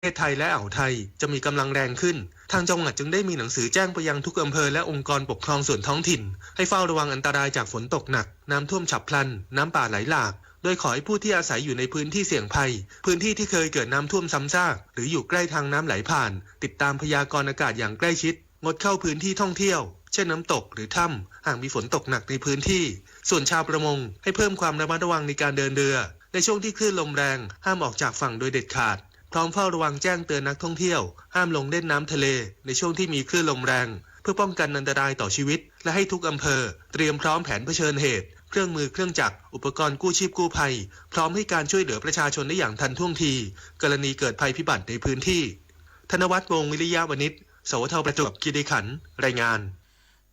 ประเทศไทยและอ่าวไทยจะมีกำลังแรงขึ้นทางจังหวัดจึงได้มีหนังสือแจ้งไปยังทุกอำเภอและองค์กรปกครองส่วนท้องถิ่นให้เฝ้าระวังอันตรายจากฝนตกหนักน้ำท่วมฉับพลันน้ำป่าไหลหลากโดยขอให้ผู้ที่อาศัยอยู่ในพื้นที่เสี่ยงภัยพื้นที่ที่เคยเกิดน้ำท่วมซ้ำซากหรืออยู่ใกล้ทางน้ำไหลผ่านติดตามพยากรณ์อากาศอย่างใกล้ชิดงดเข้าพื้นที่ท่องเที่ยวเช่นน้ำตกหรือถ้ำหากมีฝนตกหนักในพื้นที่ส่วนชาวประมงให้เพิ่มความระมัดระวังในการเดินเรือในช่วงที่คลื่นลมแรงห้ามออกจากฝั่งโดยเด็ดขาดพร้อมเฝ้าระวังแจ้งเตือนนักท่องเที่ยวห้ามลงเล่นน้ำทะเลในช่วงที่มีคลื่นลมแรงเพื่อป้องกันอันตรายต่อชีวิตและให้ทุกอำเภอเตรียมพร้อมแผนเผชิญเหตุเครื่องมือเครื่องจักรอุปกรณ์กู้ชีพกู้ภัยพร้อมให้การช่วยเหลือประชาชนได้อย่างทันท่วงทีกรณีเกิดภัยพิบัติในพื้นที่ธนวัฒน์ วงศ์วิริยะวณิชสวทประจวบคีรีขันธ์รายงาน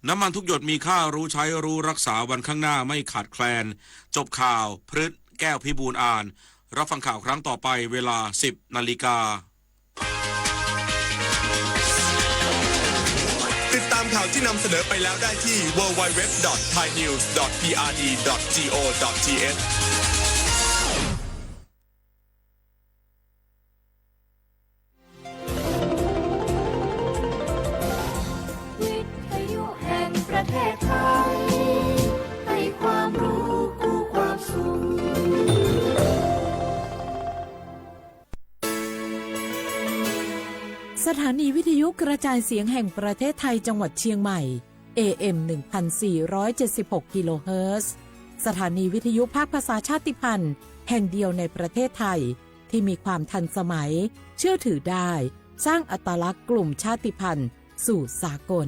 น้ำมันทุกหยดมีค่ารู้ใช้รู้รักษาวันข้างหน้าไม่ขาดแคลนจบข่าวพฤษแก้วพิบูลอ่านรับฟังข่าวครั้งต่อไปเวลา 10 นาฬิกาติดตามข่าวที่นำเสนอไปแล้วได้ที่ www.thainews.prd.go.thวิทยุแห่งประเทศไทยให้ความรู้คู่ความสุขสถานีวิทยุกระจายเสียงแห่งประเทศไทยจังหวัดเชียงใหม่ AM 1476 กิโลเฮิรตซ์สถานีวิทยุภาคภาษาชาติพันธุ์แห่งเดียวในประเทศไทยที่มีความทันสมัยเชื่อถือได้สร้างอัตลักษณ์กลุ่มชาติพันธุ์สู่สากล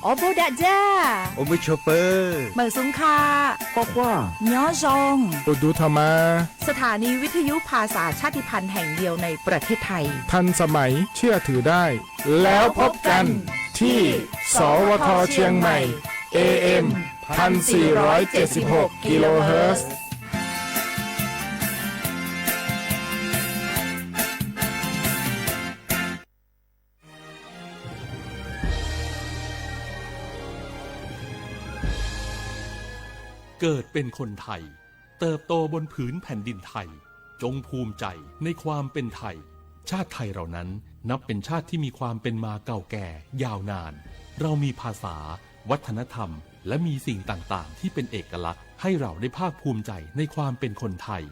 โอโบดาจ้าโอมิชอปเปอร์เหมือสุงคาก็ว่าย้อซงโอดูธรรมาสถานีวิทยุภาษาชาติพันธุ์แห่งเดียวในประเทศไทยทันสมัยเชื่อถือได้แล้วพบกันที่สวทเชียงใหม่ AM 1476 กิโลเฮิรตซ์เกิดเป็นคนไทยเติบโตบนผืนแผ่นดินไทยจงภูมิใจในความเป็นไทยชาติไทยเรานั้นนับเป็นชาติที่มีความเป็นมาเก่าแก่ยาวนานเรามีภาษาวัฒนธรรมและมีสิ่งต่างๆที่เป็นเอกลักษณ์ให้เราได้ภาคภูมิใจในความเป็นคนไทย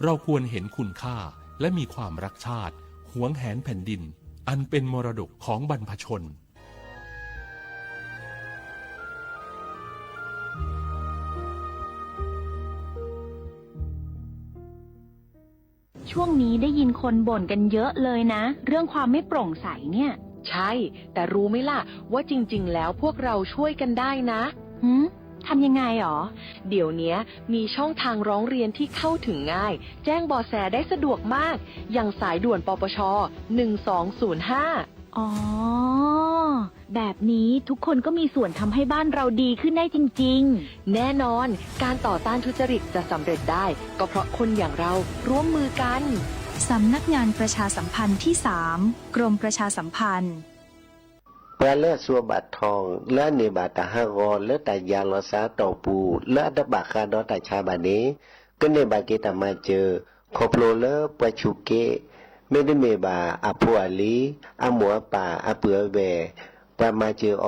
เราควรเห็นคุณค่าและมีความรักชาติหวงแหนแผ่นดินอันเป็นมรดกของบรรพชนช่วงนี้ได้ยินคนบ่นกันเยอะเลยนะเรื่องความไม่โปร่งใสเนี่ยใช่แต่รู้ไหมล่ะว่าจริงๆแล้วพวกเราช่วยกันได้นะทำยังไงหรอเดี๋ยวนี้มีช่องทางร้องเรียนที่เข้าถึงง่ายแจ้งเบาะแสได้สะดวกมากอย่างสายด่วนปปช1205อ๋อแบบนี้ทุกคนก็มีส่วนทำให้บ้านเราดีขึ้นได้จริงๆแน่นอนการต่อต้านทุจริตจะสำเร็จได้ก็เพราะคนอย่างเราร่วมมือกันสำนักงานประชาสัมพันธ์ที่ 3 กรมประชาสัมพันธ์เพื่อเลือดสัวบาททองเลือดในบาตาฮากรเลือดแต่ยาลอซาต่อปูเลือดดับบาคาดอแต่ชาบานี้ก็ในบาเกตามาเจอขอบโลเลอร์ปะชุเกไม่ได้เมบาอาพัวลีอาหมัวป่าอาเปือเวปามาเจออ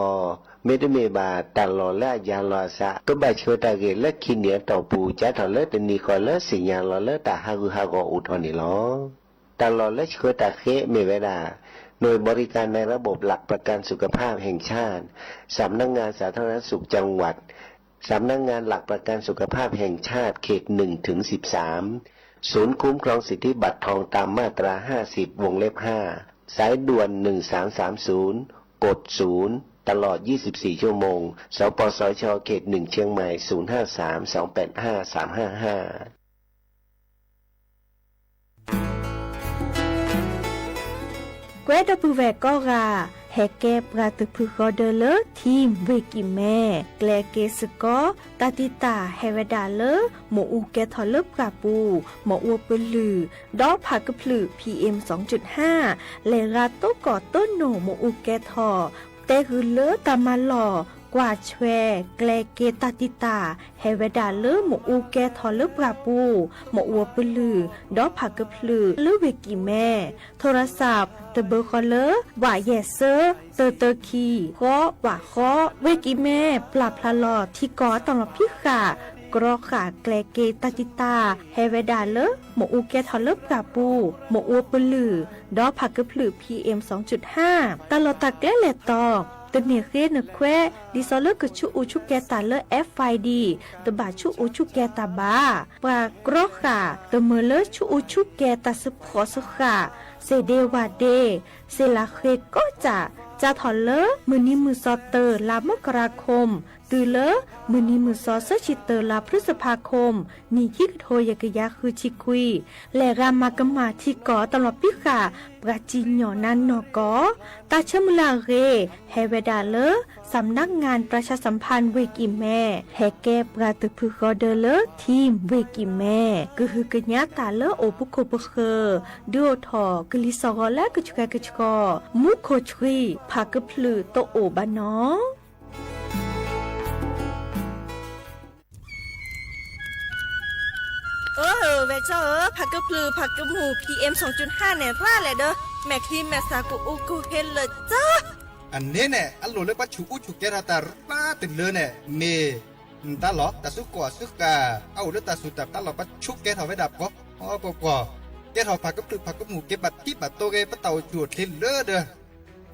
ไม่ได้เมบาตลอและยาลอซาก็บาช่วยตาเกและคินเนียต่อปูจะถอเลแต่นี่ก็และสิญญาลอและตาฮากุฮากออุทอนี่ล้อตลอและช่วยตาเคเมเวดาหน่วยบริการในระบบหลักประกันสุขภาพแห่งชาติสำนักงานสาธารณสุขจังหวัดสำนักงานหลักประกันสุขภาพแห่งชาติเขต1 ถึง 13ศูนย์คุ้มครองสิทธิบัตรทองตามมาตรา50วงเล็บ5สายด่วน1330กด0ตลอด24ชั่วโมงสปสชเขต1เชียงใหม่053 285 355เกรดปูแวกก็ราแฮเกปราตุพุกอเดเลทีมเวกิแม่แกลเกสกอตาติตาเฮเวดาเลหมูอูแกทอลเลปราปูหมออัวปลือดอผักกะพลือ PM 2.5 เลราโตกอต้นโนหมูอูแกทอเตคือเลตามาหล่อ กว่าแชแกลเกตาติตาเฮเวดาเลหมอูแกทอเลปราปูหมอัวปลือดอผักกะพลือลือเวกิแม่โทรศัพท์ตะเบอร์คอเลว่าแยเซอร์เตอคีก็ว่าข้อเวกิแม่ปลาพลาลอที่กอตลอดพิขากรอขาแกลเกตาติตาเฮเวดาเลหมอูแกทอเลปราปูหมอัวปลือดอผักกะพลือ PM 2.5 ตลอดตะแกลเลตอกตเนเรนแควดิซอเลกชูอูชูแกตาเล FID ตบาชูอูชูแกตาบาปากรอค่ะตเมเลชูอูชูแกตาสพอสค่ะเซเดวาเดเซลาเคก็จะถอนเลมือนี้มือซอเตอร์ลามกราคมตือเลมือนี้มือซอเซชิเตอร์ลาพฤษภาคมนี่คิกโทยกยาคือชิคุยและรามากมาที่กอตลอดพิค่ะปราจีนหยอนันนอกอตาชมลาเรเฮเวดาเลสำนักงานประชาสัมพันธ์เวกิแม่แฮแกปราตึพึกอเดเลทีมเวกิแม่ก็คือกญาตาเลโอปุโคปเคดูทอกลิซอและกจุกกมุโคชรีพากพลือโตโอบานอเวเจ้าผักกะพลือผักกะหมู PM 2.5 เนี่ยว่าแหละเด้อแม่ครีมแม่สากูอูกูเฮนเลยจ้าอันนี้เนี่ยอันโลเลยปัจจุอุจุแกราตาป้าติดเลยเนี่ยเมตาหลอตาสุกว่าสุกาเอาเลือตาสุดตาหลอปัจจุแกถอไว้ดับก็อ๋อปอแกถอผักกะพลือผักกะหมูเก็บบัดที่บัดโตเกปะเต่าจุดเทนเลอเด้อ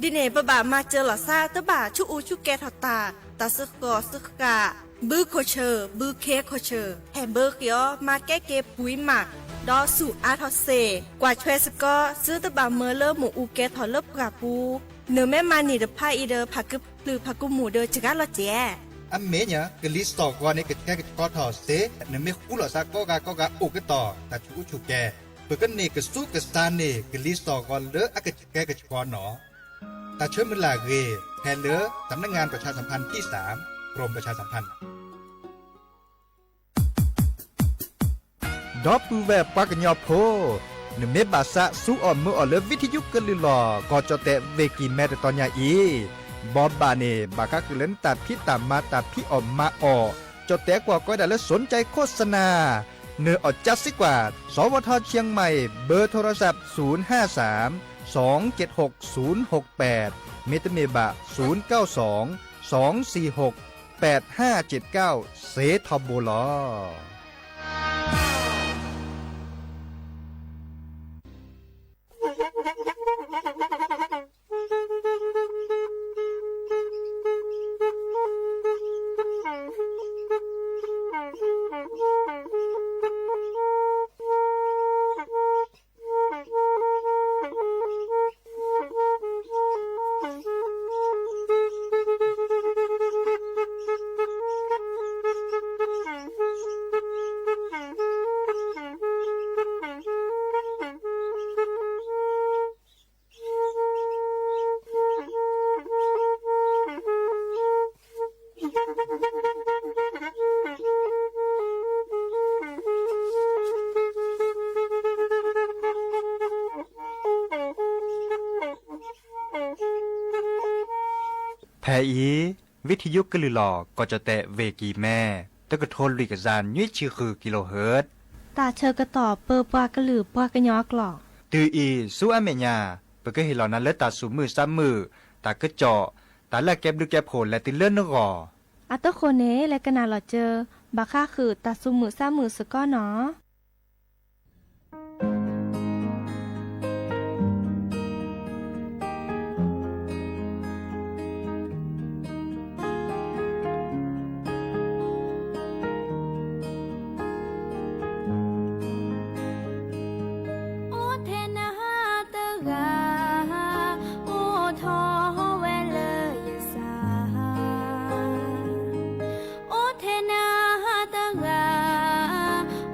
ดิเนบบ่ามาเจอหล่อซาตะบ่าชูอูชูแกถอตาสุกว่าสุกาบือโคเชอร์บือเคโคเชอร์แฮมเบอร์เกียวมาแก้เกปุ๋ยหมักดอสู่อาทอเซกว่าช่วยสก็ซื้อตะบาเมอเลอร์หมูอูแกถอเลปกาปูเนื้อแม่มานี่เดพาอีเดอผักกึบหรือผักกุหมูเดอจิกาลอเจอันเมเนี่ยกลิสตอกว่านี่ก็แค่ก็ถอเซเนื้อไม่คู่หล่อซาก็กาโอกต่อแต่ชูแกเปิดกันนี่ก็สู้กับซานนี่กลิสตอกว่าเลออากแกก็ชกอนหนอแต่เชื่อมันลาเกแทนเลอสำนักงานประชาสัมพันธ์ที่3กรมประชาสัมพันธ์ดอปูแวบปากญอโพนเมบาสะสู้อ่อนมืออ่อนเลวิทยุกลือหลอก็จะแตะเวกีแม่ตอนยาอีบอบบาเนบากะคือเล่นตัดพี่ตามมาตัดพี่ออกมาออกจะแตะกว่าก็ได้แล้วสนใจโฆษณาเนื้ออดจัดสิกว่าสวทเชียงใหม่เบอร์โทรศัพท์053 276 068เมตเมบะ092 246 8579เซทอมโบลอแพอีวิทยุกลือหลอก็จะแตะเวกีแม่ตะกะโทนลุยกะจานยุ้ยชื่อคือกิโลเฮิรตซ์ตาเชอกระต่อเปอปากระหลือปากระยอกหลอกตืออีสู้อเมญาเปก็เห็นเหล่านั้นแล้วตาสูมือซ้ำมือตากระเจาะตาละแก็บดูแก็บโผลและติเลื่อนนกออัตโคเนและกะนาหลอเจอบาค่าคือตาสูมือซ้ำมือสก้อเนาะ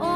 โอ้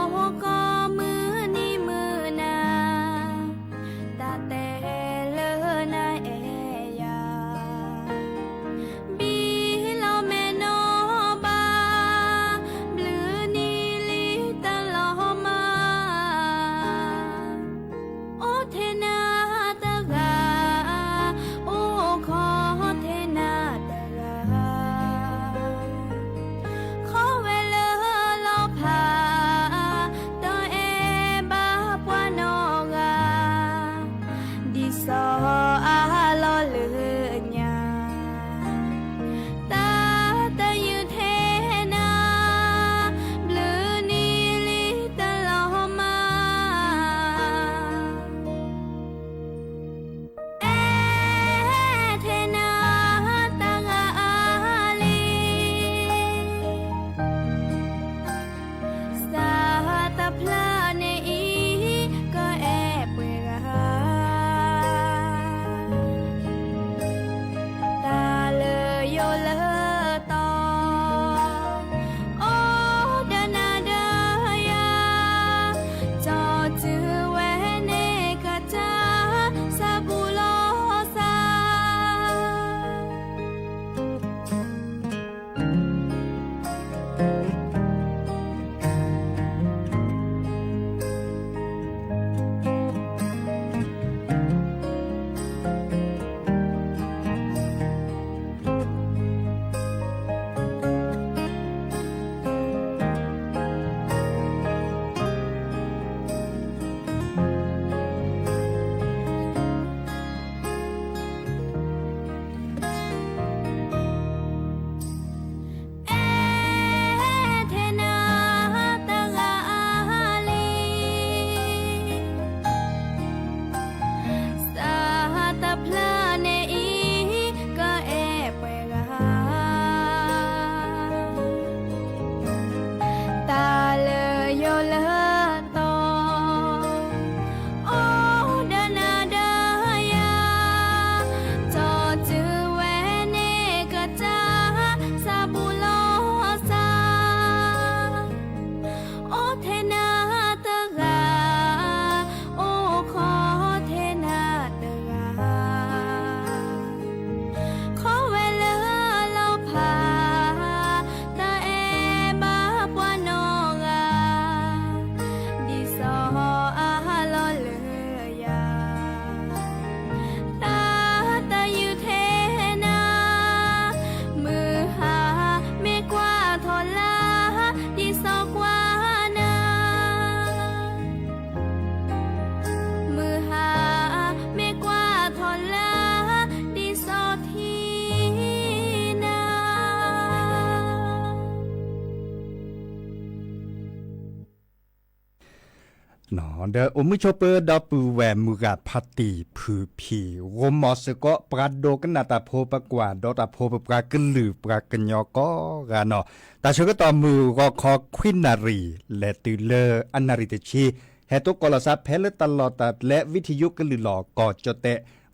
หนอเดออมุชเปอร์ดอปูแวมุกาพัตติผือผีโรมอสก็ปราโดกันนาตาโพปกว่าดอตาโพปปรากนลือปรากนยอก็กานอตาชก็ตอมือก็คอควินนารีและตือเลออันนาริตชีเฮตุกลซาเพลตลอดและวิทยุกันลือหลอกอจเต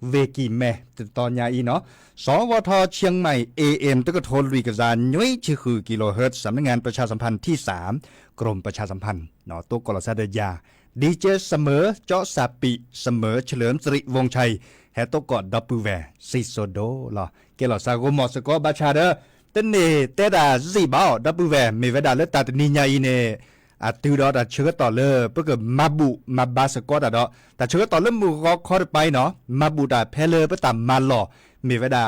เวกีแม่ตอนยาอีเนาะสวทเชียงใหม่ AM ตะกโทลุยกะซานย้อยชื่อคือกิโลเฮิรตซ์สำนักงานประชาสัมพันธ์ที่3กรมประชาสัมพันธ์เนาะตัวกลซาเดยาดีเจเสมอเจาะสาปิเสมอเฉลิมสิริวงชัยแฮตกอดดับเบิลแวซิโซโดลอเกลอซาโกมอสกอบาชาเดตเนเตดาซีบาดับเบิลแวเมเวดาเลตาตนิญาอีเนอะตูดอดาเชื่อต่อเลเพื่อมาบุมาบาสกอดาดอแต่เชื่อต่อเลมูก็คอดไปเนาะมาบุดาเพเลเพื่อตามมาหล่อเมเวดา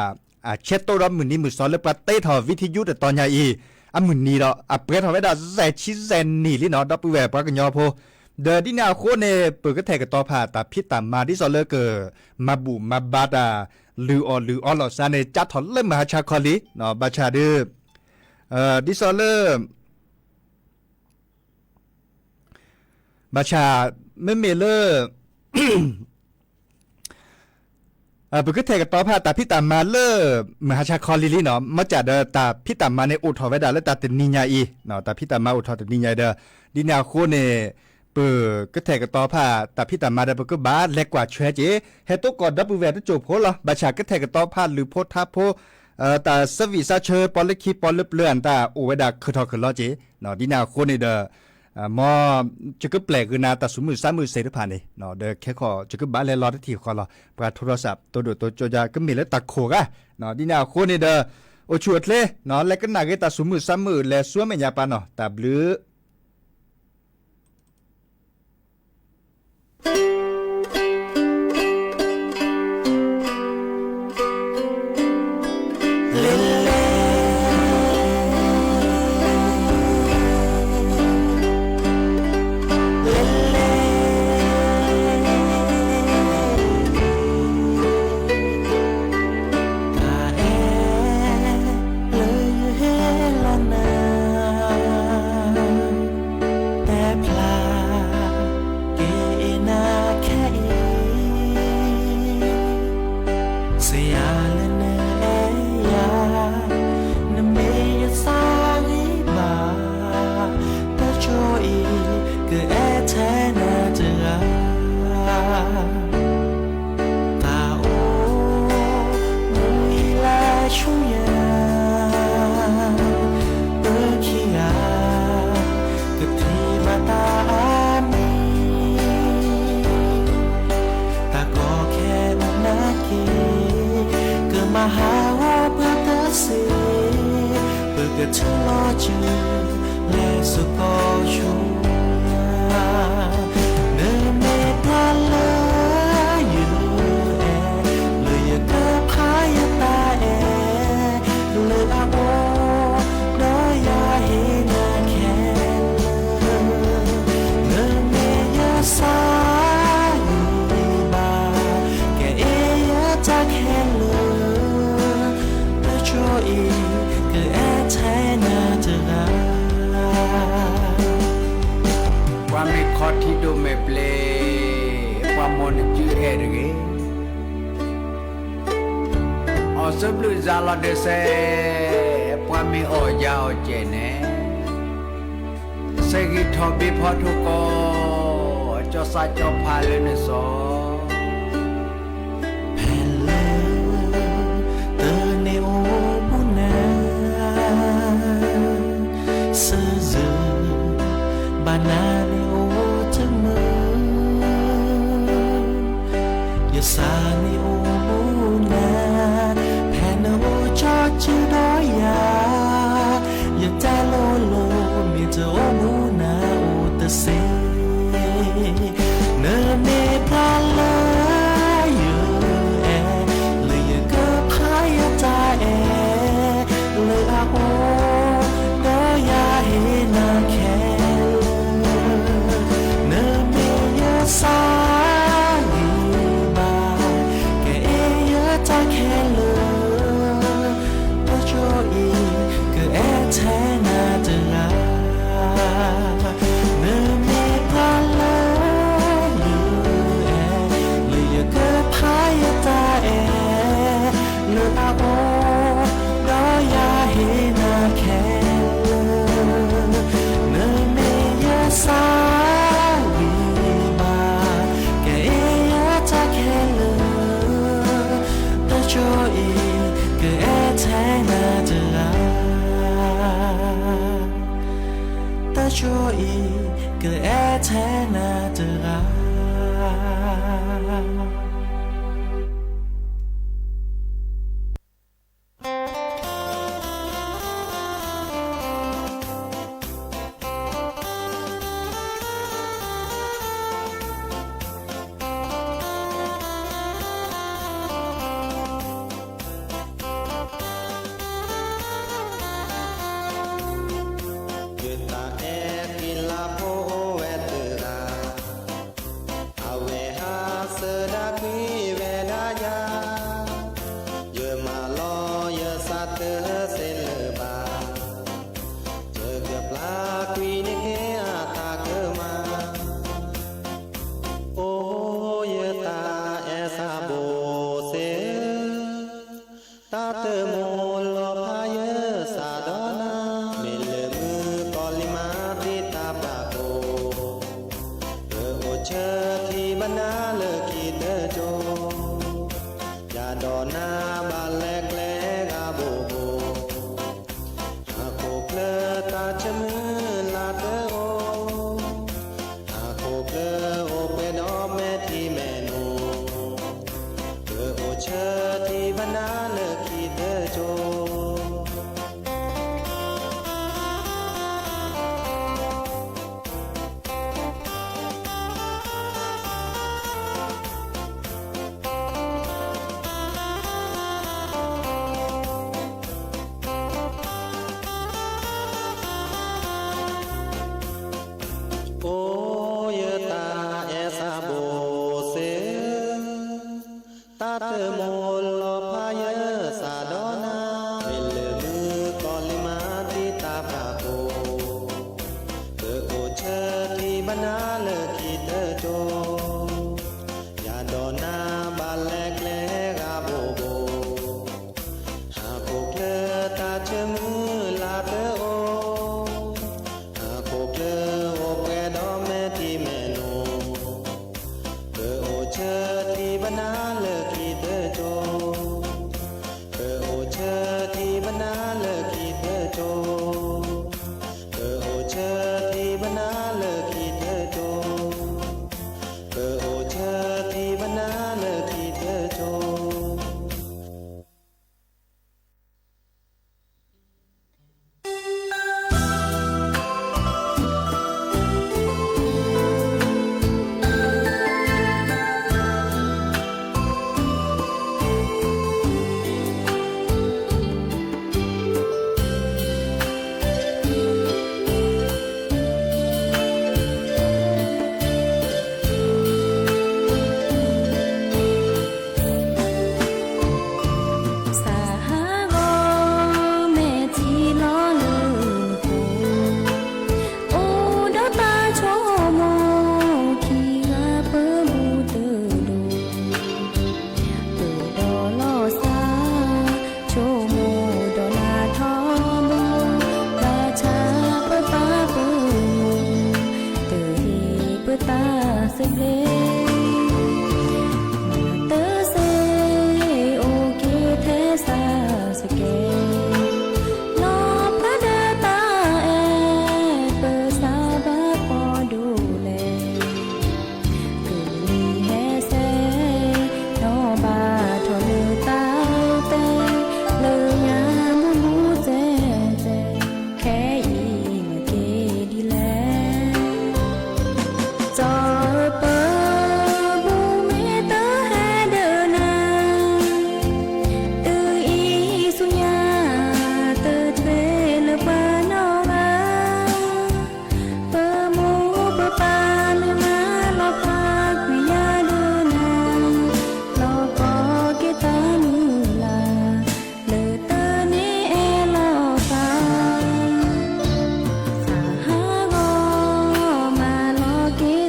เช็ดตัวมือนี้มือซ้อนเลปะเตทอวิทยุแต่ตอนยาอีมือนี้ดอเปรทอเวดาแซชิเซนนี่ลิเนาะดับเบิลแวปากญอโพเดอดินาโคเนเปิดกระแทกต่อผ่าตาพิตามมาที่ซอเลเกอมาบุมาบาดาลืออลอซาเนจัดถอนเล่มมหาชาคอลีเนาะบาชาดืดิซอเลบาชาเมเลอร์เปิดกระแทกต่อผ่าตาพิตามมาเลมหาชาคอลีเนาะมาจากเดอตาพิตามมาในอุทอเวดาและตาเตนิญาอีเนาะตาพิตามมาอุทอเตนิญาเดอดินาโคเนเปิดกระแทกต่อผ่าแต่พี่ตามมาได้ก็บ้าเล็กกว่าเชื่อเจเฮตุกอดดับเบิลแวร์จบโพละบาชากระแทกต่อผ่าหรือโพท่าโพแต่สวิซาเชอร์ปอลคีปอลเปลือนแต่โอเวดาคือทอคือล้อเจเนาะดินาโคนี่เดอมอจะก็แปลกคือนาแต่สมือ3มือเสร็จผ่านเลยเนาะเดอแค่ขอจะก็บ้าเลยรอได้ทีขอรอปราโทรศัพท์ตัวดูตัวจอยาก็มีแล้วตะโขกะเนาะดินาโคนี่เดอโอชวดเลยเนาะแล้วก็นาเกตาสมือ3มือและซัวเมียปาเนาะแต่บลือแท้น่าจะลาเมื่อมี trôi cứ e thế na từ ra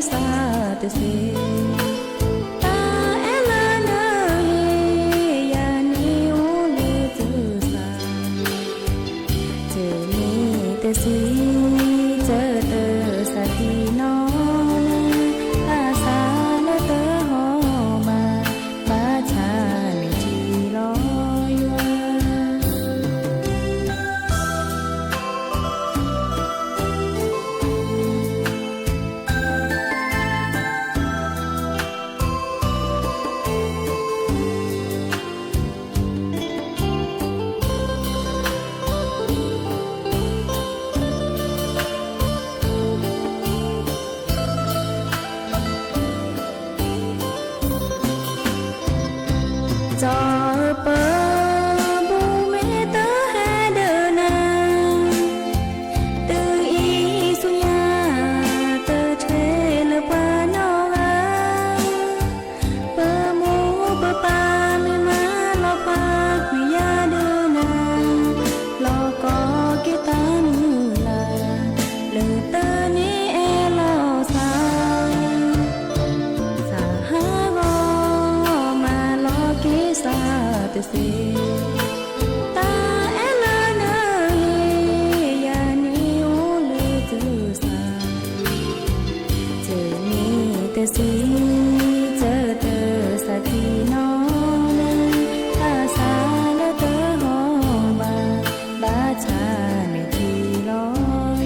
sa สีเจอเธอสักทีน้องเลยถ้าสาและเธอหอบาบาชาในที่ลอย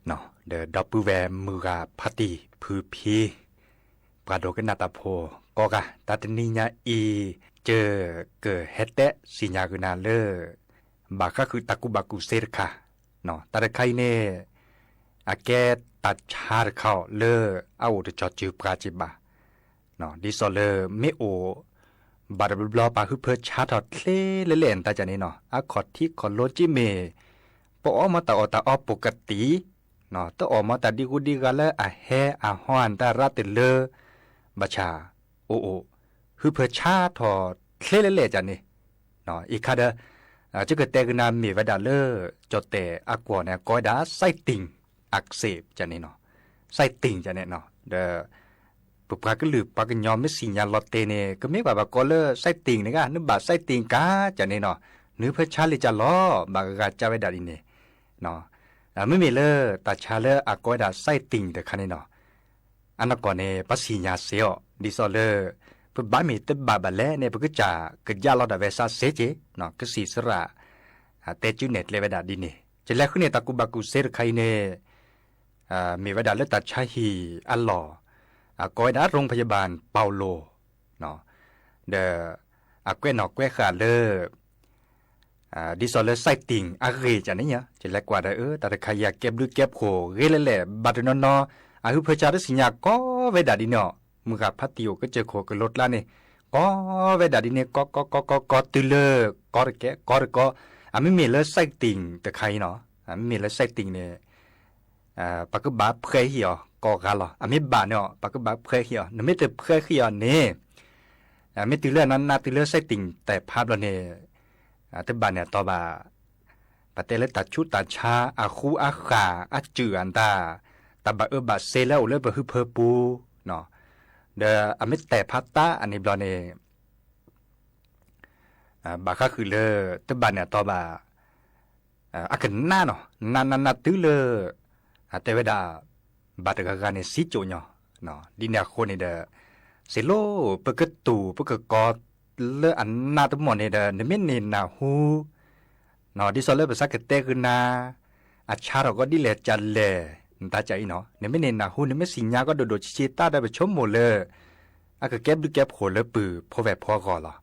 เนาะเดอดับเบิลแวร์มือกาพัตตีพือพี ปราโดกันนาตาโพก็กะตาตนีญาอีเจอเกิดเฮตเตสิญากุนาเลบาก็คือตะกุบากุเซรค่ะเนาะตาไคเนอาแกตัดชาร์เข้าเลเอาจะจอดจืบกาจิบาเนาะดิซอเลเมโอบาร์บลอปาคือเพื่อชาร์ทอดเคลเล่นตาจานี่เนาะอะคอดที่คอโลจิเมปอมาตาอตาอปกติเนาะตออมาตาดิกุดิกาเลอะแฮอะฮอนตาราติเลบาชาโอคือเพื่อชาร์ทอดเคลเล่จานี่เนาะอีกคาเดจะเกิดแต่กนามีวดาเลจอแต่อากวเนี่ยก้อยดาไส้ติ่งอักเสบจานี่เนาะไส้ติ่งจานี่เนาะเดปุปกาก็หลือปากยอมไม่สิญญาลอตเตเนก็ไม่ว่าก็เลไส้ติ่งนี่กะนึกบาไส้ติ่งกาจานี่เนาะนึกเพื่อชาลิจะล้อบากาจาเวดาดิเนเนาะไม่มีเลตาชาเลอากอยดาไส้ติ่งแต่คันนี่เนาะอันนั้นก่อนเนี่ยปัสสิญญาเสียดิซอเลเพื่อบ้านมีแต่บาบาเล่เนี่ยเพื่อจะกึศยาลอดาเวซาเซเจเนาะก็สีสระเตจูเน็ตเลเวดาดิเนจะแล้วขึ้นเนี่ยตะกุบากุเซรไคเนมีเวดาเลตัดชาฮีอัลลอกอยดาโรงพยาบาลเปาโลเนาะเดอแกวนอกแกวขาเลดิซอเลไซติงอะเรจานี่เนี่ยจะแล้วกว่าแต่ใครอยากเก็บหรือเก็บโขเรเลบัดนอนอาหุเพชาดสิญญาก็เวดาดิเนาะมึงกับพัตติโอก็เจอโขกรถละนี่ก็เวดาดิเนก็ตุเลก็แกก็ไม่มีเลยไซติงแต่ใครเนาะไม่มีเลยไซติงเนี่ยปากก็บาเพยเหี่ยก็กันหรอไม่บาเนาะปากก็บาเพยเหี่ยนั่นไม่แต่เพยเหี่ยเนี่ยไม่ตุเลนั้นน่าตุเลไซติงแต่ภาพเราเนี่ยแต่บาเนี่ยต่อบาปะเตเลตัดชุดตัดชาอาคูอาขาอาจืออันตาตาบาบาเซแล้วเลยบาฮือเพอปูเนาะเดอไม่แต่พัตตาอันนี้เราเนี่ยบาก็คือเลยแต่บาเนี่ยต่อบาอากันหน้าเนาะนาตื้อเลยแต่เวลาบาตกการเนี่ยสิโจเนาะดินเนี่ยคนเนี่ยเดเสโลเปกตูเปกกอเลอันนาตมอนเนี่ยเดเนี่ยไม่เนนาหูเนาะดิซอเลภาษาเกตคือนาอาชาเราก็ดิเลจันเลตาใจเนาะเนี่ยไม่เนนาหูเนี่ยไม่สิญญาก็โดดชิตาได้ไปชมหมดเลยอาก็เก็บดูเก็บโหเลยปือพอแบบพอก่อนหรอ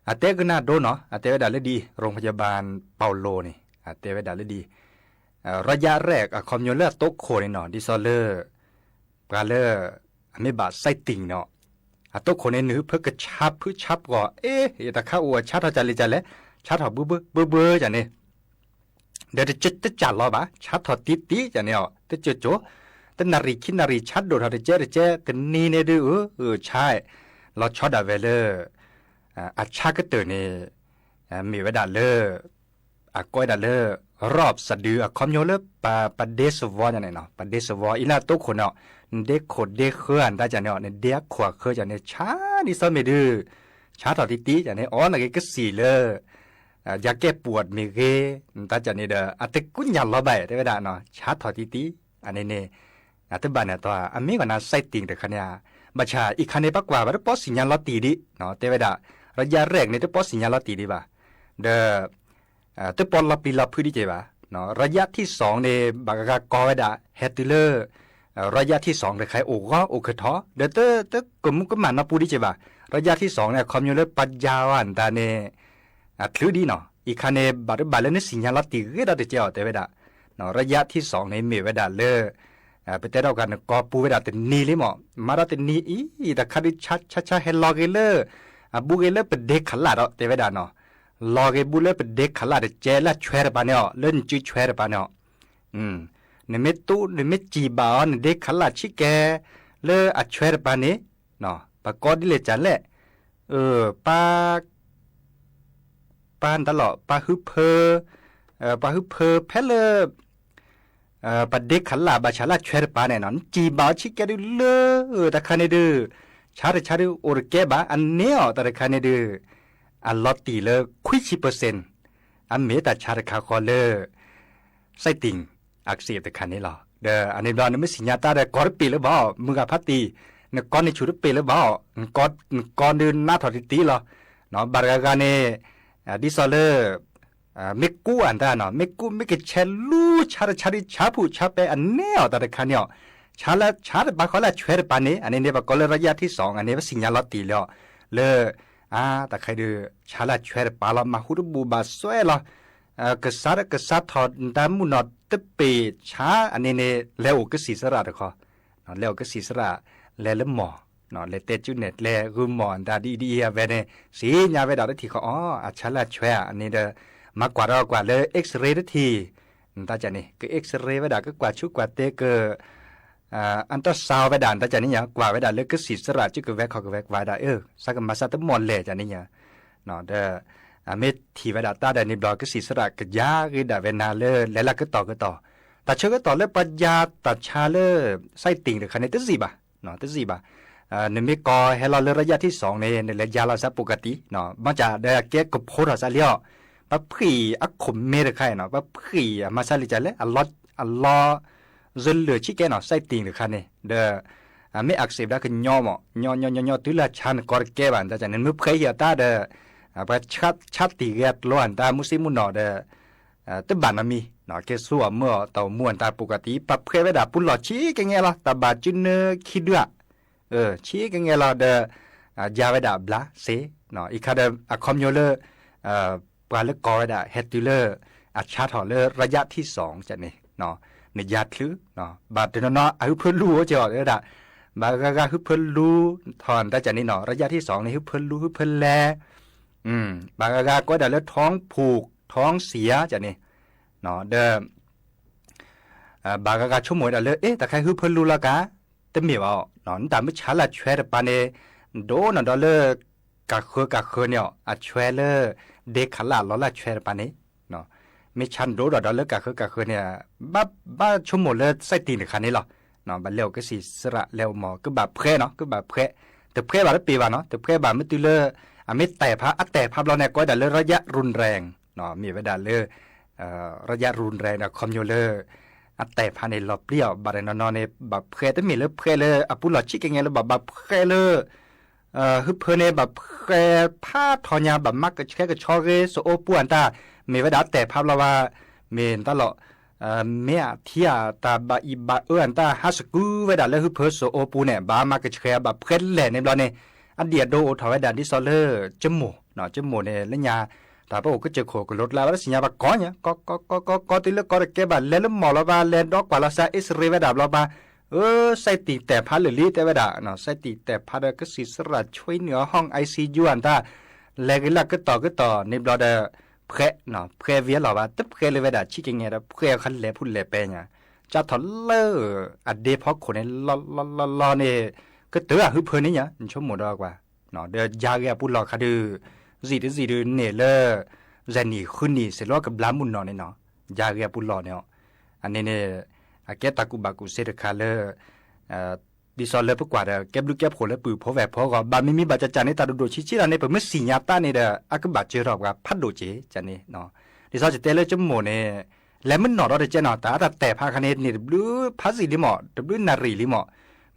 อาเตก็น่าโดนเนาะอาเตเวดาเลดีโรงพยาบาลเปาโลนี่อาเตเวดาเลดีระยะแรกคอมโยเลอร์โตโคนี่เนาะดิซอเลอร์ปาเลอร์ไม่บาดไส้ติ่งเนาะโตโคนี่นึกเพื่อกระชับเพื่อชับก่อแต่ข้าอวดชัดเขาจะเลยจะแล้วชัดเขาเบื่ออย่างนี้เดี๋ยวจะจัดรอบะชัดเขาตีอย่างนี้แต่โจแต่นารีคิดนารีชัดโดดเขาเจแต่นี่เนี่ยดูใช่เราช็อตดาเวเลอร์อาชาก็เตือนเนี่ยมีเวดาเลอร์ก้อยดาเลอร์รอบสะดือคอมโยเลอร์ปาเดสวออย่างนี้เนาะปาเดสวออีน่าโตคนเนาะเด็กโคเด็กเคลื่อนได้จากเนี่ยเด็กขวาเคลื่อนจากเนี่ยช้าดิซอไม่ดื้อช้าต่อตีจากเนี่ยอ๋อนั่นก็สีเลอยากแก้ปวดมีเกได้จากเนี่ยเด้อแต่กุ้งยันล้อใบได้เวดาเนาะช้าต่อตีอันนี้เนี่ยแต่บ้านเนี่ยตัวอันนี้ก็น่าใส่ติ่งแต่คันเนี่ยบัชาอีกคันเนี่ยปักว่าว่าป้อสิญญาณล้อตีดิเนาะแต่เวดาระยะแรกเนี่ยป้อสิญญาณล้อตีดิบ่าเด้อแต่ปอลปีลาพื้นที่เจ็บเนาะระยะที่สองเนี่ยบางกากอเวดาเฮติเลอร์ระยะที่สองเลยใครโอ้คือท้อเด้อเตกลุ่มก็มันมาปูดิเจ็บระยะที่สองเนี่ยคอมมิวเลอร์ปัญญาวันตาเนี่ยถือดีเนาะอีกคันเนี่ยบาเลนสิญญาณล้อตีก็ได้เจ้าแต่เวดาเนาะระยะที่สองเนี่ยมีเวดาเลอไปแต่เรากันก็ปูเวดาแต่นี่เลยมั้งมาได้แต่นี่แต่คันที่ชัดให้ลอเกเลอร์บูเกเลอร์เป็นเด็กขลัดแต่เวดาเนาะลอเกบูเลอร์เป็นเด็กขลัดเจล่าช่วยปะเนี่ยเล่นจุ้ยช่วยปะเนี่ยเนี่ยไม่ตู้เนี่ยไม่จีบอ่ะเด็กขลัดชิแกเลออัดช่วยปะเนี่ยเนาะปะก็ดิเลจันแหละปาตลอดปาฮึเพอเพลปะเด็กขลัดบาชาลาช่วยปะเนี่ยเนาะจีบอ่ะชิแกดูเลแต่คันนี้ดูชาร์โอร์แกบะอันเนี้ยแต่คันนี้ดูอันลอตตีเลยคุย10%อันเมตาชาร์คาคอเลไส้ติ่งอักเสบแต่คันนี้หรอเด้ออันนี้เราเนี่ยไม่สิญญาตาได้กอดปีหรือเปล่ามึงกับพัตตีเนี่ยก้อนในชุดปีหรือเปล่ากอนเดินหน้าถอดตีหรอเนาะบาร์กาเนี่ยดิซอเลอร์ไม่กู้อันได้เนาะไม่กู้ไม่เกิดเชลูชาร์ชาผู้ชาเปอันเนี้ยแต่คันเนี้ย ช้าบาเขาละช่วยปานนี้อันนี้เนี่ยบก็เลยระยะที่2อันนี้ว่าสัญญาณตีแล้วเลยแต่ใครดูช้าละช่วยปาละมาหุดบูบาสวยละกษัตริย์ทอดดามุนอตเปช้าอันนี้เนี่ยแล้วก็สีสระเด้อค่ะแล้วก็สีสระแล้วหมอเลเตจุเน็ตแลกุมอนดาดีเวเนสีญาเวดาที่เขาช้าละช่วยอันนี้เด้อมากกว่าเรากว่าเลยเอ็กซเรย์ทีตาจานี่ก็เอ็กซเรย์เวดาก็กว่าชุกกว่าเตก็อันตราซาวเวดาตาจานี่ยกว่าเวดาเลยก็สีสระจุกแวกเขาก็แวกวาดาสักมาสัตมอนเลยจานี่ยเนาะเด้อเมทีเวดาตาเดนิบลอก็สีสระก็ยากดาเวนาเลยแล้วละก็ต่อแต่เชื่อก็ต่อเลยปัญญาตัดชาเลยไส้ติ่งหรือคันนี้ตึ้งสิบ่ะเนาะตึ้งสิบ่ะในเมกอให้เราเลยระยะที่2ในระยะเราซะปกติเนาะมันจะได้แก้กับโพดซะแล้วปะพี่อักขมเมรใครเนาะปะพี่มาซาลิจาเลยอัลลอฮ์จนเหลือชิแกเนาะไส้ติ่งหรือคันนี้เด้อไม่อักเสบได้คือย่อมย่อตุลาชันกอร์แกบันแต่จากนั้นมือเพย์ตาเด้อปะชัดตีเกตล้วนตามุสลิมุนเนาะเด้อตบันมันมีเนาะแกสัวเมื่อต่อมวนตาปกติปะเพย์ไว้ดาปุ่นหลอชี้กันไงล่ะตาบาจุนเนคิดด้วยชี้กันไงล่ะเด้อยาไว้ดาบลาเซเนาะอีกคาเดอะคอมโยเลปลาเลือกกอไว้ดาเฮติเลอร์อัชชาถอเลอระยะที่2จากนี้เนาะในยาทลือเนาะบาดเนาะอายุเพิ่นรู้จะเลยดาบากาฮึเพิ่นรู้ถอนแต่จากนี้เนาะระยะที่2นี่ฮึเพิ่นรู้ฮึเพิ่นแลบากาก็ได้แล้วท้องผูกท้องเสียจากนี้เนาะเด้อบากาชั่วโมงได้เลยแต่ใครฮึเพิ่นรู้ละกะแต่มีว่าเนาะแต่ไม่ช้าละช่วยปานเนโดนดอลเลอร์กะคือเนี่ยช่วยเลยเด็กขลาดล้อละช่วยปานนี้เนาะไม่ชันโดดอลเลอร์กะคือเนี่ยบ้าชั่วโมงเลยใส่ตีนคันนี้หรอเนาะบัดเร็วก็สิสระเร็วหมอก็แบบเพเนาะก็แบบเพแต่เพบาดปีว่าเนาะแต่เพบาดไม่ตีเลยไม่แต่ภาพเราเนี่ยก็ได้เลยระยะรุนแรงเนาะมีเวลาเลยระยะรุนแรงนะคอมโยเลอร์แต่ภายในหลบเลี้ยวบาดนอนในแบบเพแต่มีเลยเพเลยปุ่นหลอดชิกยังไงเลยแบบเพเลยฮึเพเนี่ยแบบเพผ้าทอนยาแบบมักก็แค่ก็ชอเรโซโอป่วนตามีเวลาแต่ภาพเราว่าเมนตลอดเมียเทียตาบาอีบาอันตาฮัสกูเวลาเลยฮึเพโซโอปูเนี่ยบามักก็แค่แบบเพแหล่ในเราเนี่ยอันเดียโดถอยดันดิซอเลอร์จมูกเนาะจมูกเนี่ยแล้วยาแต่พวกก็จะโขกรถแล้วสัญญาแบบก้อนเนี่ยก็ติเลือกก็เก็บแบบเล่นหมอเราบ้าเล่นดอกกว่าเราใส่อิสราเอลแบบเราบ้าใส่ตีแต่พัดหรือลีแต่เวลาเนาะใส่ตีแต่พัดก็สิสระช่วยเหนือห้อง ICU อันตาแล้วก็ต่อในบลอดเพะเนาะเพะเวียเราบ้าตึ๊บเพะเลยเวลาชิคกี้พายเราเพะคันเล่พูดเล่เป็นเนี่ยจะถอดเล่อเดพอคนเนี่ยรอเนี่ยก็เตือฮึเพนี่เนี่ยชั่วโมงดอกว่าเนาะเดี๋ยวยาแกพูดหลอกคดีจีดื้อเนี่ยเลยจะหนีขึ้นนี่เสร็จแล้วกับล้ามุนนอนเนี่ยเนาะยาแกพูดหลอกเนี่ยอันนี้เนี่ยแกตากูบากูเสด็จขาเลยดิซอลเลยพวกกว่าเด้อแกบลูกแกบโผล่เลยปืนเพราะแบบเพราะก็บาไม่มีบาจะจานในตาดูชิๆอันนี้เป็นไม่สิญญาตาเนี่ยเด้ออาก็บาเจอรอบกับพัดโดเจจานนี่เนาะดิซอลจะเตะเลยจมูกเนี่ยแล้วมันหนอเราได้เจเนาะแต่พาคะแนนนี่บลูพัสดีหมอบลูนารีลิหมอ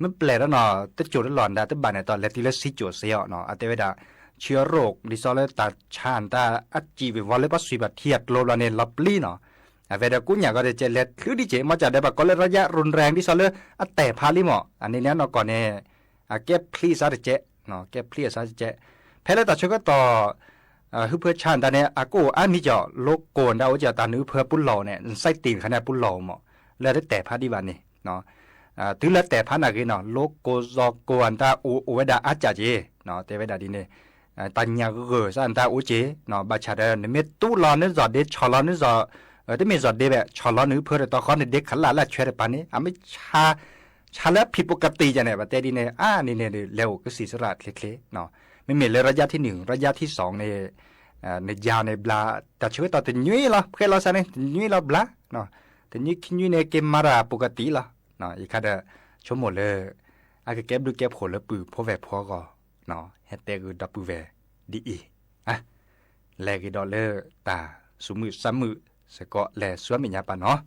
มันแปลแล้วเนาะแต่โจทย์หลอนได้แต่บาเนี่ยตอนแรกที่เราสิโจทย์เสียเนาะอาเตเวดาเชื้อโรคดิซอลเลยตาชานตาอัจจีวิวอลเลยปัสสุยบัดเทียดโลลาเนี่ยลับลี่เนาะเวลากูเนี่ยก็ได้เจเล็ดคือดิเจมาจากได้แบบก็เลยระยะรุนแรงที่สุดเลยแต่พาลิหมออันนี้เนี่ยเนาะก่อนเนี่ยแก้พลีซาเจเนาะแก้พลีซาเจแพ้แล้วแต่ช่วยก็ต่อฮึเพื่อชาติเนี่ยอากูอันนี้จะโลกโกนได้ว่าจะตานื้อเพื่อปุ่นหล่อเนี่ยใส่ตีนขนาดปุ่นหล่อหมอแล้วได้แต่พาดิบันนี่เนาะถึงแล้วแต่พาหนักเนาะโลกโกซอกโกอันตาอูเวดาอาจจะเจเนาะแต่เวดาดีเนี่ยตัญญาเกอร์สันตาอูเจเนาะบาชาเดนเมตู้หล่อเนี่ยจอดเด็ดชอลเนี่ยจอดแต่ไม่จอดเดแบบชอลนื้อเพื่อต่อข้อในเด็กขันหลานละช่วยปานนี้ไม่ชาแล้วผิดปกติจะไหนประเทศนี้เนี่ยนี่เนี่ยเร็วก็สีสระเล็กๆเนาะไม่เหมือนเลยระยะที่1ระยะที่2ในยาวในบลาแต่ช่วยต่อถึงยุ้ยละเพื่อเราใช่ไหมยุ้ยเราบลาเนาะแต่ยุ้ยคิดยุ้ยในเกมมาราปกติละเนาะอีกครั้งชั่วโมงเลยอาก็เก็บดูเก็บผลแล้วปืนพอแวบพอก็เนาะเฮตเตอร์ดับปืนแวดีแลกดอลเลอร์ตาสมือซ้ำมือสก็แลสวนมีญาปะเนาะ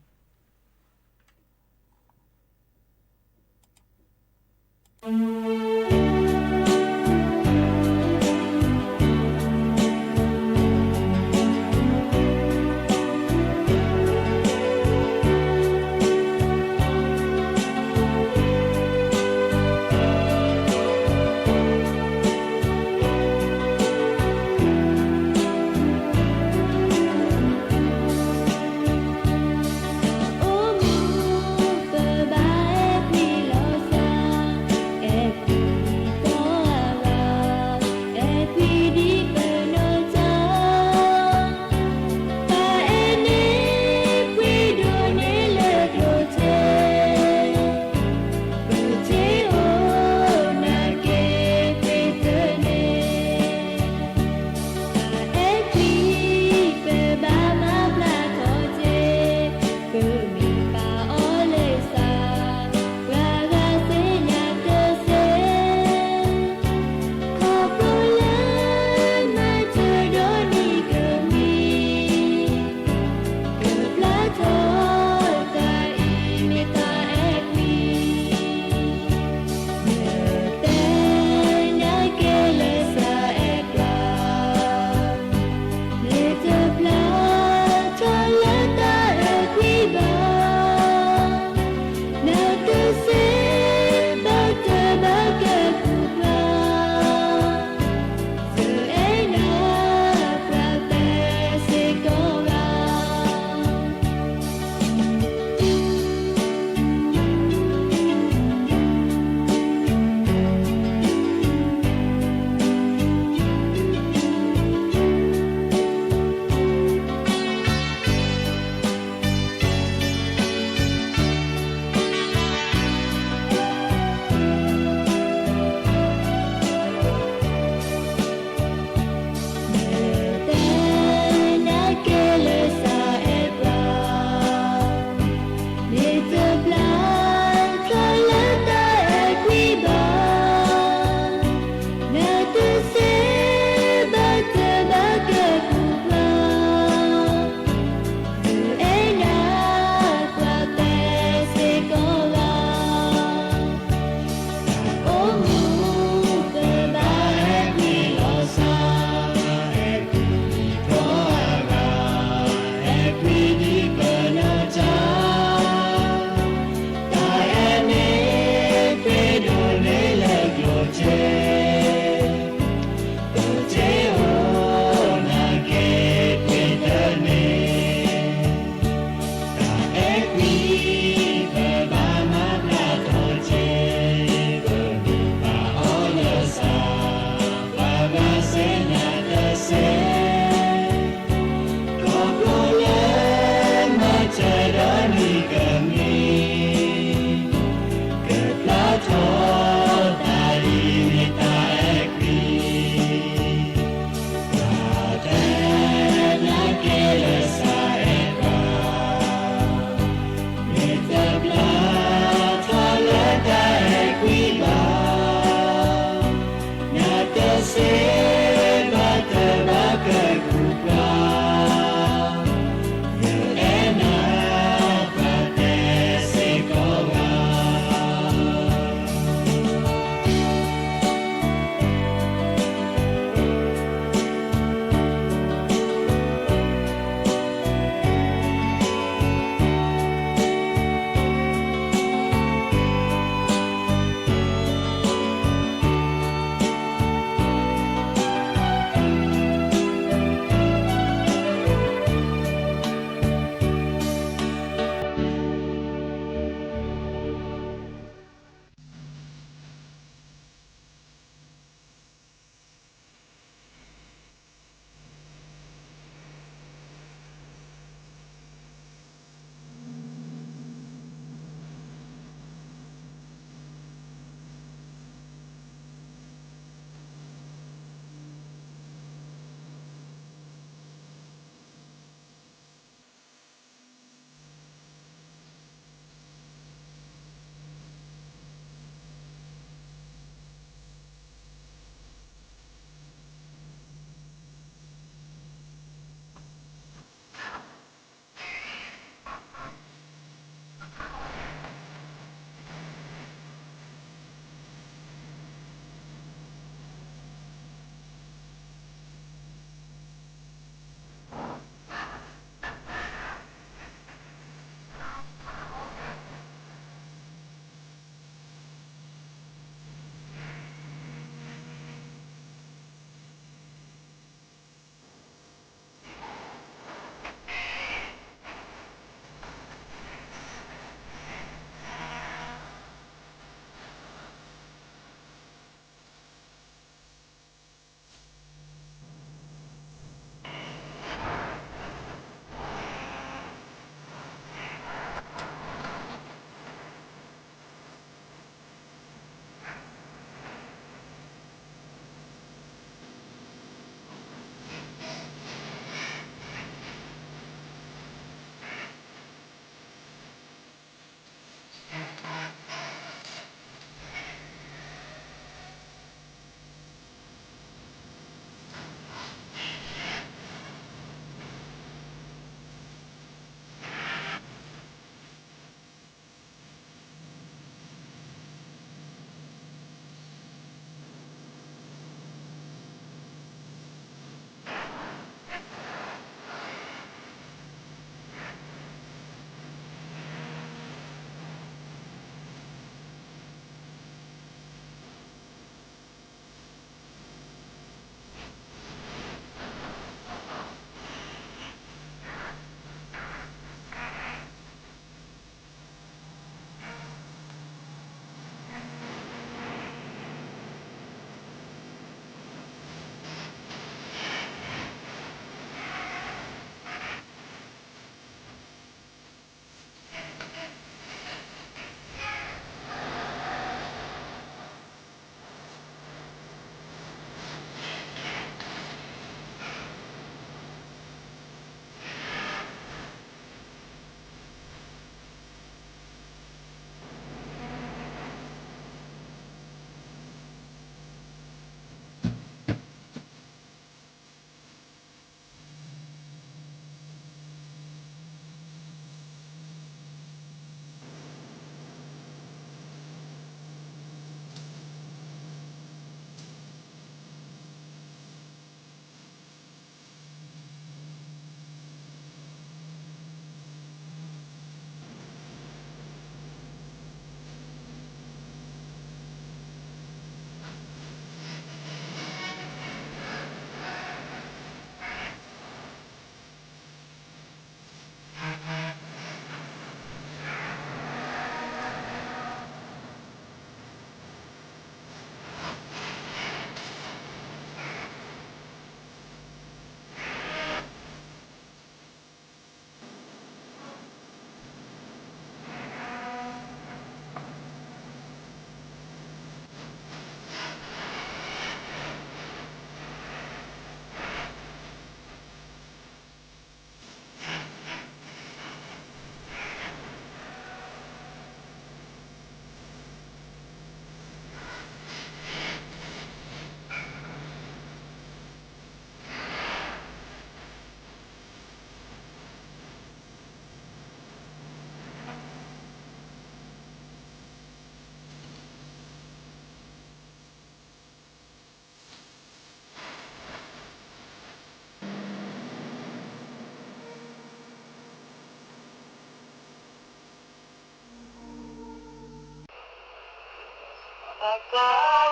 Hãy subscribe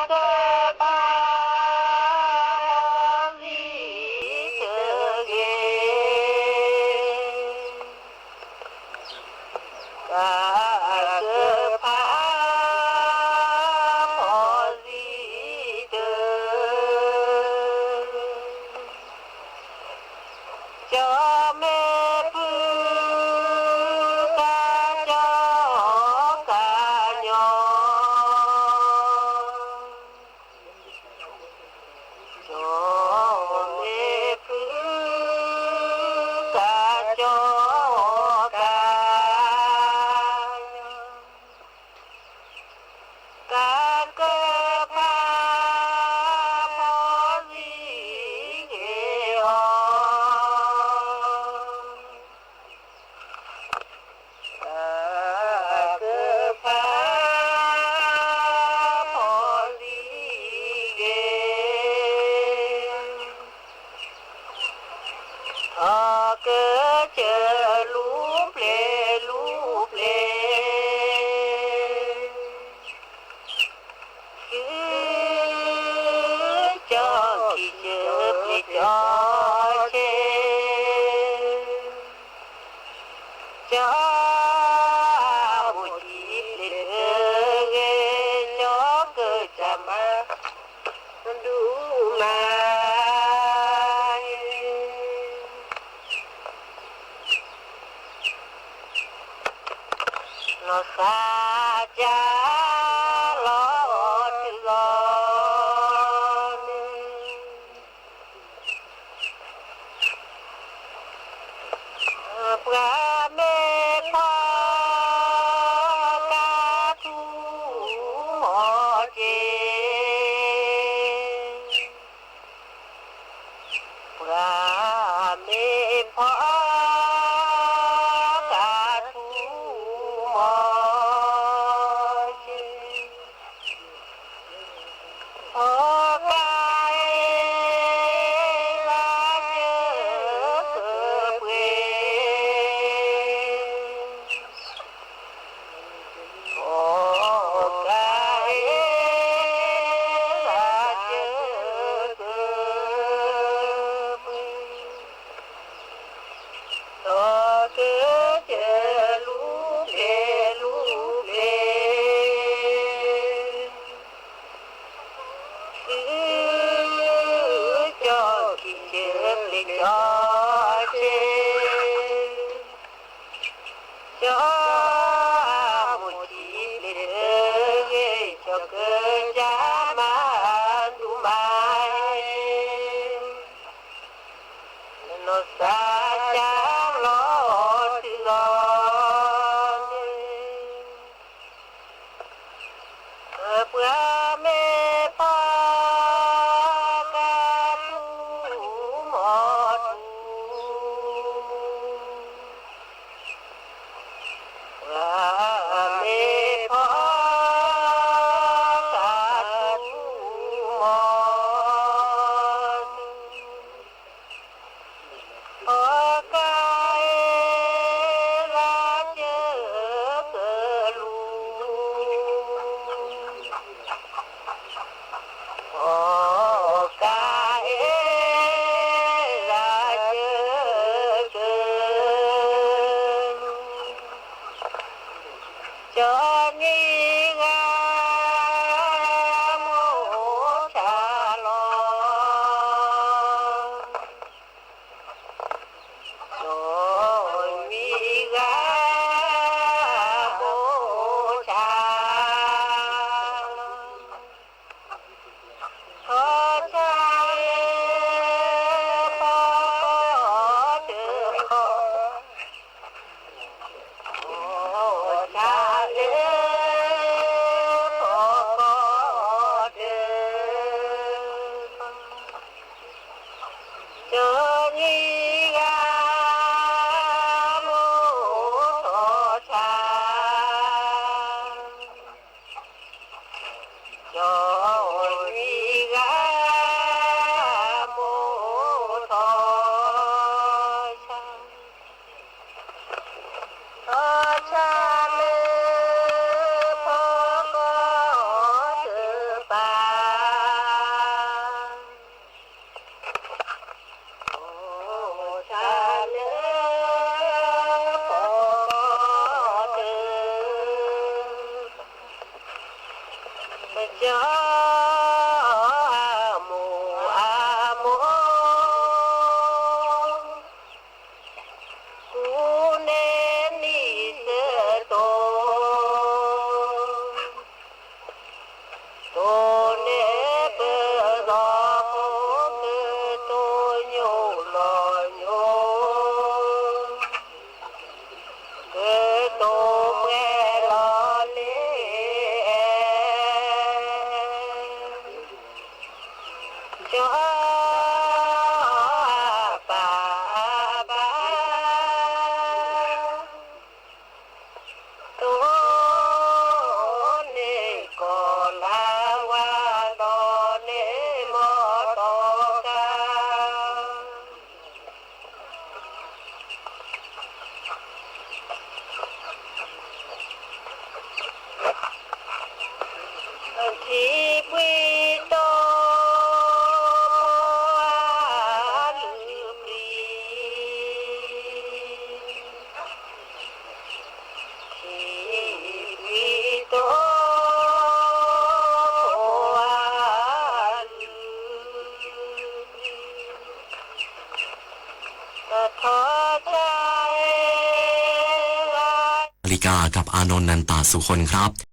cho kênh Ghiền Mì Gõ để không bỏ lỡ นาฬิกากับอานนท์นันตาสุคนครับ